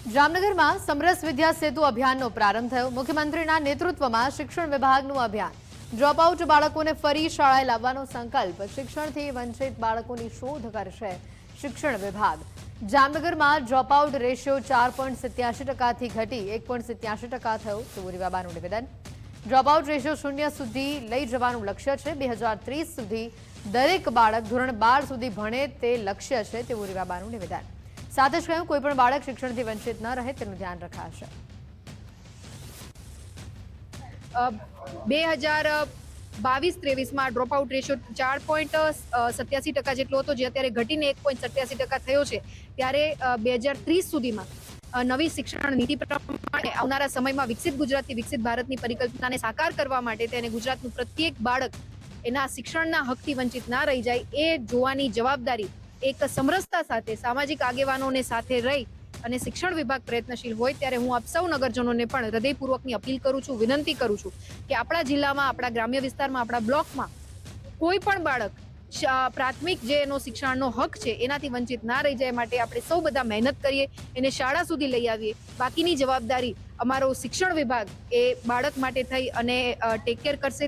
જામનગરમાં સમરસ વિદ્યા સેતુ અભિયાનનો પ્રારંભ થયો। મુખ્યમંત્રીના નેતૃત્વમાં શિક્ષણ વિભાગનું અભિયાન। ડ્રોપઆઉટ બાળકોને ફરી શાળાએ લાવવાનો સંકલ્પ। શિક્ષણથી વંચિત બાળકોની શોધ કરશે શિક્ષણ વિભાગ। જામનગરમાં ડ્રોપઆઉટ રેશિયો 4.87%થી ઘટી 1.87% થયો તેવું રીવાબાનું નિવેદન। ડ્રોપઆઉટ રેશિયો 0 સુધી લઈ જવાનું લક્ષ્ય છે। 2030 સુધી દરેક બાળક ધોરણ 12 સુધી ભણે તે લક્ષ્ય છે તેવું રીવાબાનું નિવેદન। साथ ही कहूं कोईपण बाळक शिक्षणथी वंचित न रहे तेनुं ध्यान रखाशे। 2022-23 में ड्रॉपआउट रेशियो 4.87% જેટલો હતો, જે અત્યારે ઘટીને 1.87% થયો છે। ત્યારે 2030 સુધીમાં નવી શિક્ષણ નીતિ પ્રમાણે આવનારા સમયમાં વિકસિત ગુજરાતથી વિકસિત ભારતની પરિકલ્પનાને સાકાર કરવા માટે તેને ગુજરાતનું પ્રત્યેક બાળક એના શિક્ષણના હકથી વંચિત ના રહી જાય એ જોવાની જવાબદારી એક સમરસતા સાથે સામાજિક આગેવાનોને સાથે રહી અને શિક્ષણ વિભાગ પ્રયત્નશીલ હોય। ત્યારે હું આપ સૌ નગરજનોને પણ હૃદયપૂર્વકની અપીલ કરું છું, વિનંતી કરું છું કે આપણા જિલ્લામાં, આપણા ગ્રામ્ય વિસ્તારમાં, આપણા બ્લોકમાં કોઈ પણ બાળક પ્રાથમિક જે એનો શિક્ષણનો હક છે એનાથી વંચિત ના રહી જાય, માટે આપણે સૌ બધા મહેનત કરીએ, એને શાળા સુધી લઈ આવીએ। બાકીની જવાબદારી અમારો શિક્ષણ વિભાગ એ બાળક માટે થઈ અને ટેક કેર કરશે।